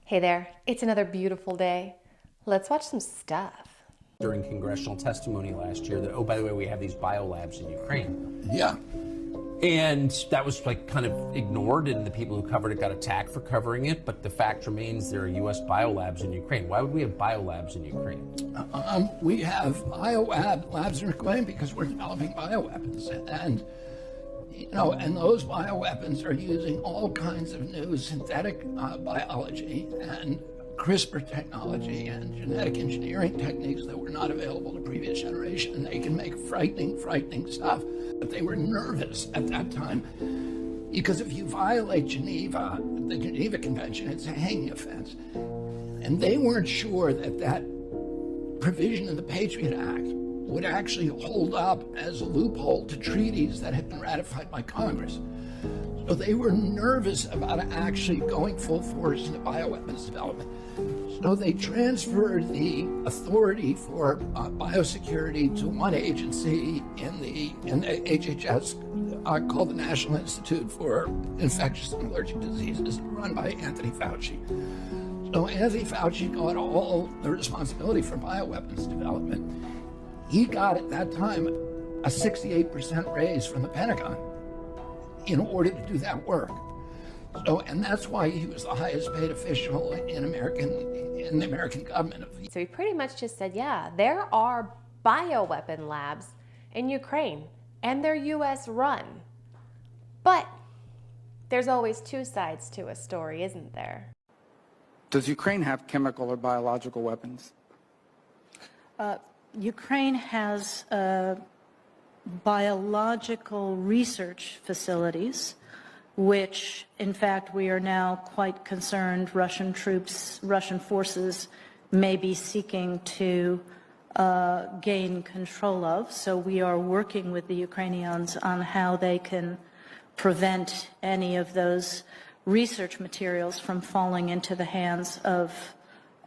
Hey there, it's another beautiful day. Let's watch some stuff. During congressional testimony last year that, oh, by the way, we have these biolabs in Ukraine. Yeah. And that was like kind of ignored, and the people who covered it got attacked for covering it. But the fact remains there are U.S. biolabs in Ukraine. Why would we have biolabs in Ukraine? We have biolabs in Ukraine because we're developing bioweapons. And, and those bioweapons are using all kinds of new synthetic biology and CRISPR technology and genetic engineering techniques that were not available to previous generation. And they can make frightening stuff. But they were nervous at that time because if you violate Geneva, the Geneva Convention, it's a hanging offense. And they weren't sure that that provision in the Patriot Act would actually hold up as a loophole to treaties that had been ratified by Congress. So they were nervous about actually going full force into bioweapons development. So they transferred the authority for biosecurity to one agency in the HHS called the National Institute for Infectious and Allergic Diseases, run by Anthony Fauci. So Anthony Fauci got all the responsibility for bioweapons development. He got at that time a 68% raise from the Pentagon in order to do that work. So, and that's why he was the highest paid official in the American government. So he pretty much just said, yeah, there are bioweapon labs in Ukraine and they're US run. But there's always two sides to a story, isn't there? Does Ukraine have chemical or biological weapons? Ukraine has biological research facilities, which, in fact, we are now quite concerned Russian forces may be seeking to gain control of. So we are working with the Ukrainians on how they can prevent any of those research materials from falling into the hands of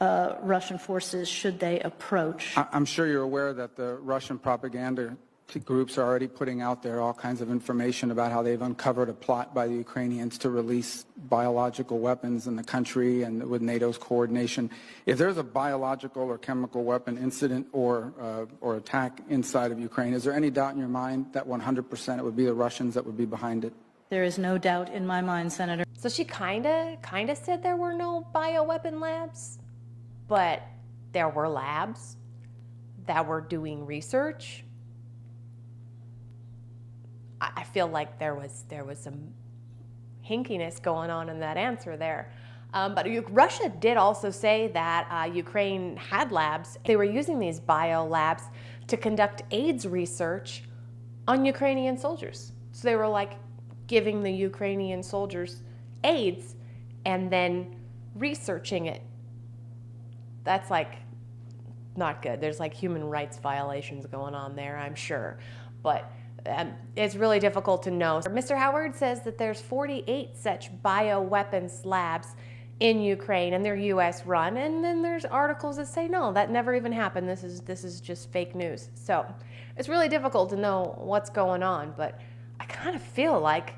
Russian forces should they approach. I'm sure you're aware that the Russian propaganda groups are already putting out there all kinds of information about how they've uncovered a plot by the Ukrainians to release biological weapons in the country and with NATO's coordination. If there's a biological or chemical weapon incident or attack inside of Ukraine, is there any doubt in your mind that 100% it would be the Russians that would be behind it? There is no doubt in my mind, Senator. So she kinda said there were no bioweapon labs, but there were labs that were doing research. I feel like there was some hinkiness going on in that answer there. But Russia did also say that Ukraine had labs. They were using these bio labs to conduct AIDS research on Ukrainian soldiers. So they were like giving the Ukrainian soldiers AIDS and then researching it. That's like not good. There's like human rights violations going on there, I'm sure. But it's really difficult to know. Mr. Howard says that there's 48 such bioweapons labs in Ukraine and they're US run, and then there's articles that say no, that never even happened. This is just fake news. So it's really difficult to know what's going on, but I kind of feel like,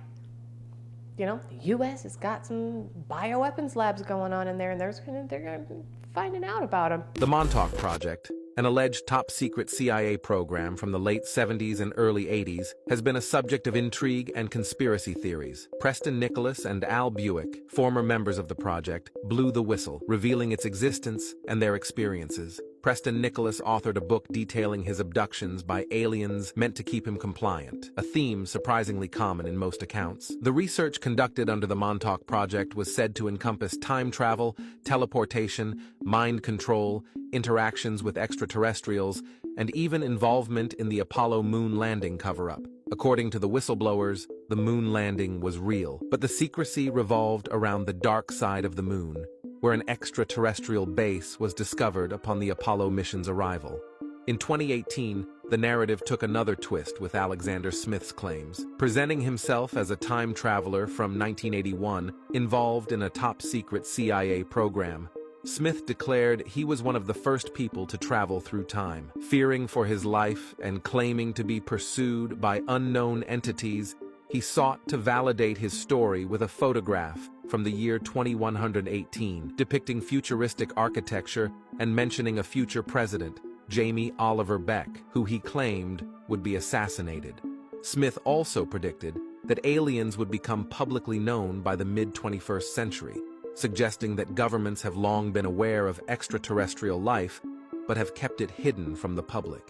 the US has got some bioweapons labs going on in there, and they're gonna finding out about them. The Montauk Project, an alleged top-secret CIA program from the late 70s and early 80s, has been a subject of intrigue and conspiracy theories. Preston Nicholas and Al Buick, former members of the project, blew the whistle, revealing its existence and their experiences. Preston Nicholas authored a book detailing his abductions by aliens meant to keep him compliant, a theme surprisingly common in most accounts. The research conducted under the Montauk Project was said to encompass time travel, teleportation, mind control, interactions with extraterrestrials, and even involvement in the Apollo moon landing cover-up. According to the whistleblowers, the moon landing was real, but the secrecy revolved around the dark side of the moon, where an extraterrestrial base was discovered upon the Apollo mission's arrival. In 2018, the narrative took another twist with Alexander Smith's claims, presenting himself as a time traveler from 1981 involved in a top-secret CIA program. Smith declared he was one of the first people to travel through time. Fearing for his life and claiming to be pursued by unknown entities, he sought to validate his story with a photograph from the year 2118, depicting futuristic architecture and mentioning a future president, Jamie Oliver Beck, who he claimed would be assassinated. Smith also predicted that aliens would become publicly known by the mid-21st century, suggesting that governments have long been aware of extraterrestrial life, but have kept it hidden from the public.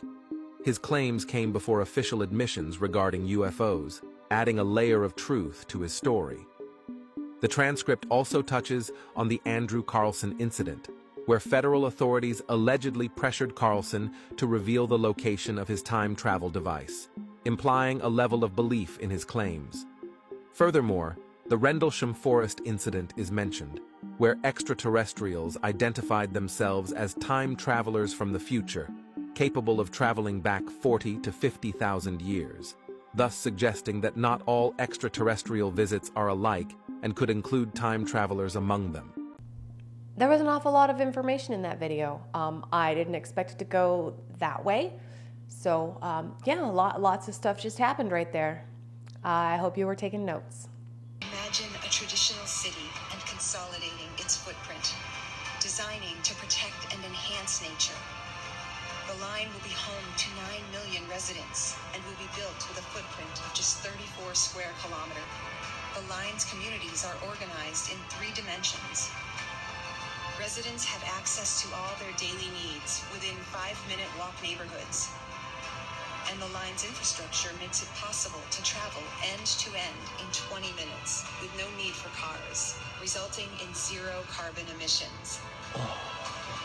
His claims came before official admissions regarding UFOs, adding a layer of truth to his story. The transcript also touches on the Andrew Carlson incident, where federal authorities allegedly pressured Carlson to reveal the location of his time travel device, implying a level of belief in his claims. Furthermore, the Rendlesham Forest incident is mentioned, where extraterrestrials identified themselves as time travelers from the future, capable of traveling back 40 to 50,000 years, thus suggesting that not all extraterrestrial visits are alike and could include time travelers among them. There was an awful lot of information in that video. I didn't expect it to go that way. So yeah, lots of stuff just happened right there. I hope you were taking notes. Imagine a traditional city and consolidating its footprint, designing to protect and enhance nature. The line will be home to 9 million residents and will be built with a footprint of just 34 square kilometers. The line's communities are organized in 3 dimensions. Residents have access to all their daily needs within 5-minute walk neighborhoods. And the line's infrastructure makes it possible to travel end to end in 20 minutes with no need for cars, resulting in 0 carbon emissions.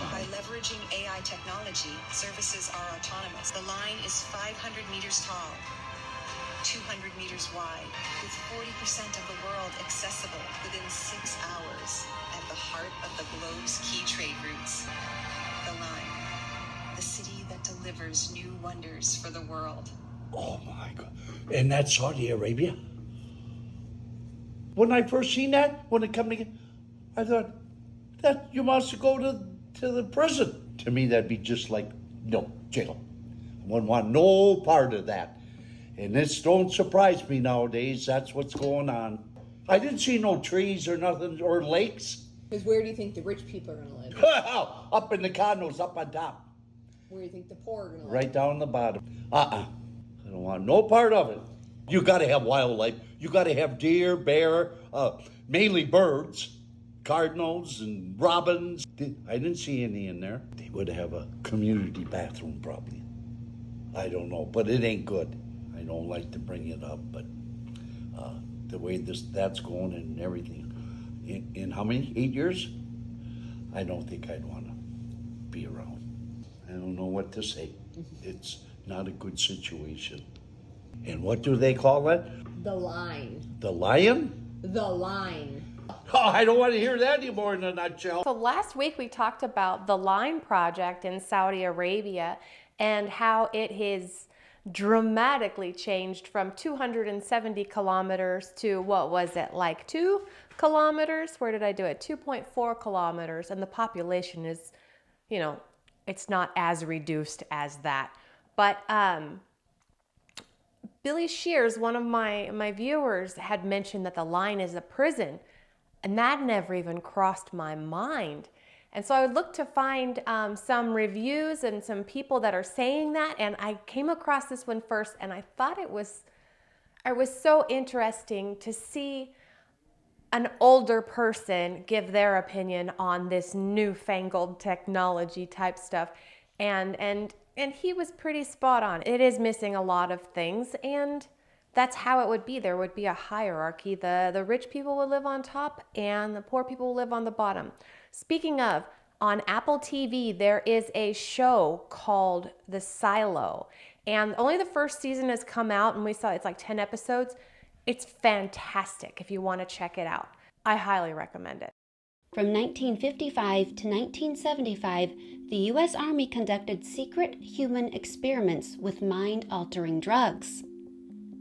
By leveraging AI technology, services are autonomous. The line is 500 meters tall, 200 meters wide, with 40% of the world accessible within 6 hours at the heart of the globe's key trade routes. The line, the city that delivers new wonders for the world. Oh my God. And that's Saudi Arabia? When I first seen that, when it come together, I thought, that you must go to the prison. To me, that'd be just like, no, jail. I wouldn't want no part of that. And this don't surprise me nowadays. That's what's going on. I didn't see no trees or nothing, or lakes. Because where do you think the rich people are going to live? Up in the condos, up on top. Where do you think the poor are going to live? Right down the bottom. I don't want no part of it. You got to have wildlife. You got to have deer, bear, mainly birds, cardinals and robins. I didn't see any in there. They would have a community bathroom probably. I don't know, but it ain't good. I don't like to bring it up, but the way that's going and everything. In how many? 8 years? I don't think I'd want to be around. I don't know what to say. It's not a good situation. And what do they call it? The line. The lion? The line. Oh, I don't want to hear that anymore in a nutshell. So last week we talked about the Line project in Saudi Arabia and how it has dramatically changed from 270 kilometers to, what was it, like 2 kilometers? Where did I do it? 2.4 kilometers. And the population is, you know, it's not as reduced as that. But Billy Shears, one of my viewers, had mentioned that the Line is a prison. And that never even crossed my mind. And so I would look to find some reviews and some people that are saying that. And I came across this one first, and I thought it was so interesting to see an older person give their opinion on this newfangled technology type stuff. And he was pretty spot on. It is missing a lot of things, and that's how it would be. There would be a hierarchy. The rich people would live on top and the poor people would live on the bottom. Speaking of, on Apple TV, there is a show called The Silo. And only the first season has come out, and we saw it's like 10 episodes. It's fantastic if you want to check it out. I highly recommend it. From 1955 to 1975, the U.S. Army conducted secret human experiments with mind-altering drugs.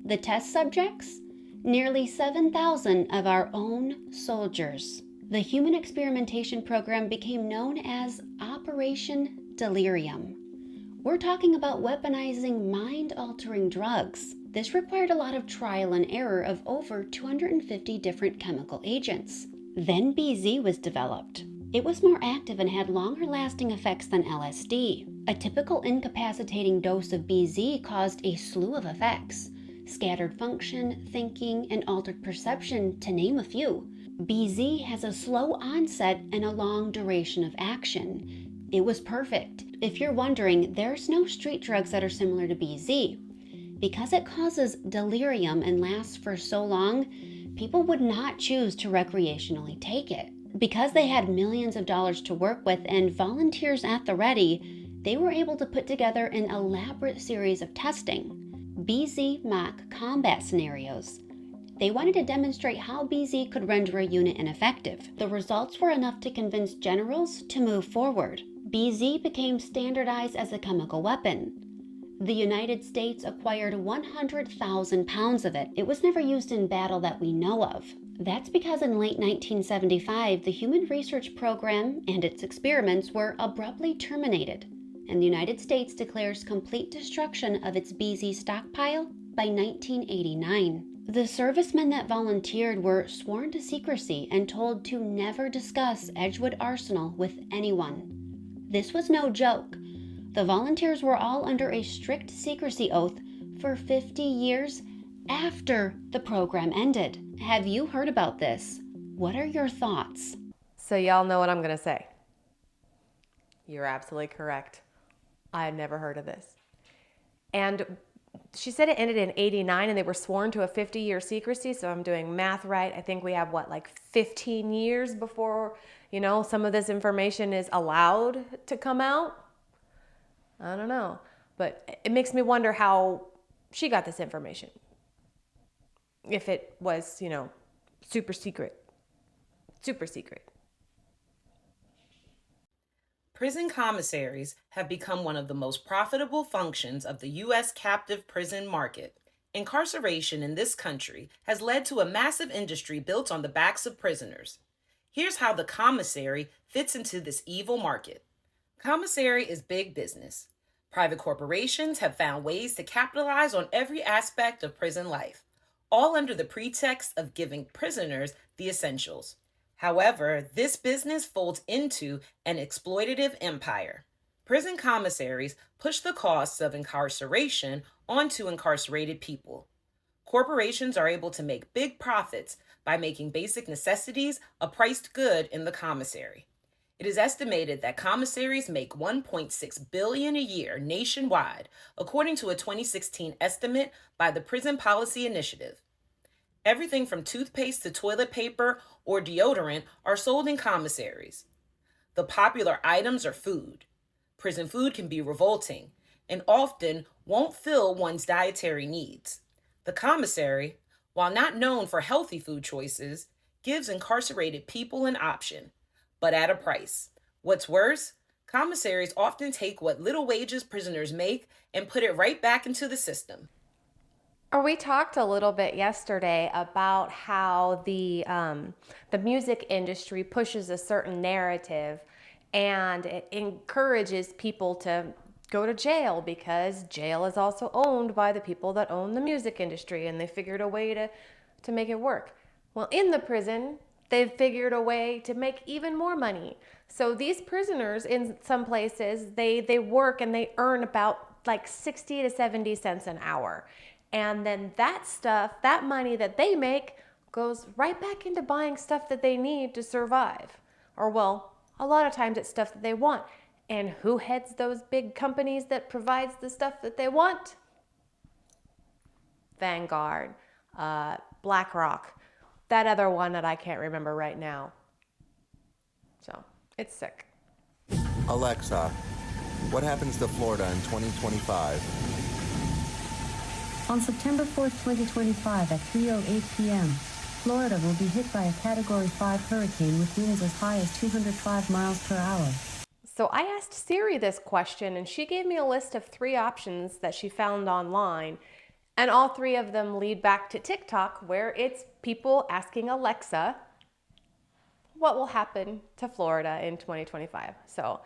The test subjects? Nearly 7,000 of our own soldiers. The human experimentation program became known as Operation Delirium. We're talking about weaponizing mind-altering drugs. This required a lot of trial and error of over 250 different chemical agents. Then BZ was developed. It was more active and had longer-lasting effects than LSD. A typical incapacitating dose of BZ caused a slew of effects: scattered function, thinking, and altered perception, to name a few. BZ has a slow onset and a long duration of action. It was perfect. If you're wondering, there's no street drugs that are similar to BZ. Because it causes delirium and lasts for so long, people would not choose to recreationally take it. Because they had millions of dollars to work with and volunteers at the ready, they were able to put together an elaborate series of testing. BZ mock combat scenarios. They wanted to demonstrate how BZ could render a unit ineffective. The results were enough to convince generals to move forward. BZ became standardized as a chemical weapon. The United States acquired 100,000 pounds of it. It was never used in battle that we know of. That's because in late 1975, the Human Research Program and its experiments were abruptly terminated, and the United States declares complete destruction of its BZ stockpile by 1989. The servicemen that volunteered were sworn to secrecy and told to never discuss Edgewood Arsenal with anyone. This was no joke. The volunteers were all under a strict secrecy oath for 50 years after the program ended. Have you heard about this? What are your thoughts? So y'all know what I'm going to say. You're absolutely correct. I had never heard of this. And she said it ended in 89 and they were sworn to a 50-year secrecy. So I'm doing math right. I think we have like 15 years before, some of this information is allowed to come out. I don't know. But it makes me wonder how she got this information. If it was, super secret. Super secret. Prison commissaries have become one of the most profitable functions of the U.S. captive prison market. Incarceration in this country has led to a massive industry built on the backs of prisoners. Here's how the commissary fits into this evil market. Commissary is big business. Private corporations have found ways to capitalize on every aspect of prison life, all under the pretext of giving prisoners the essentials. However, this business folds into an exploitative empire. Prison commissaries push the costs of incarceration onto incarcerated people. Corporations are able to make big profits by making basic necessities a priced good in the commissary. It is estimated that commissaries make $1.6 billion a year nationwide, according to a 2016 estimate by the Prison Policy Initiative. Everything from toothpaste to toilet paper or deodorant are sold in commissaries. The popular items are food. Prison food can be revolting and often won't fill one's dietary needs. The commissary, while not known for healthy food choices, gives incarcerated people an option, but at a price. What's worse, commissaries often take what little wages prisoners make and put it right back into the system. We talked a little bit yesterday about how the music industry pushes a certain narrative and it encourages people to go to jail because jail is also owned by the people that own the music industry, and they figured a way to make it work. Well, in the prison, they've figured a way to make even more money. So these prisoners in some places, they work and they earn about like 60 to 70 cents an hour. And then that stuff, that money that they make goes right back into buying stuff that they need to survive. Or well, a lot of times it's stuff that they want. And who heads those big companies that provides the stuff that they want? Vanguard, BlackRock, that other one that I can't remember right now. So, it's sick. Alexa, what happens to Florida in 2025? On September 4th, 2025 at 3:08 p.m., Florida will be hit by a Category 5 hurricane with winds as high as 205 miles per hour. So I asked Siri this question, and she gave me a list of 3 options that she found online, and all 3 of them lead back to TikTok, where it's people asking Alexa what will happen to Florida in 2025. So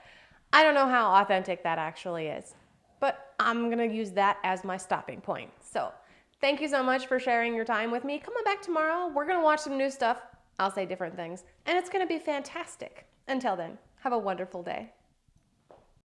I don't know how authentic that actually is, but I'm gonna use that as my stopping point. So thank you so much for sharing your time with me. Come on back tomorrow. We're gonna watch some new stuff. I'll say different things, and it's going to be fantastic. Until then, have a wonderful day.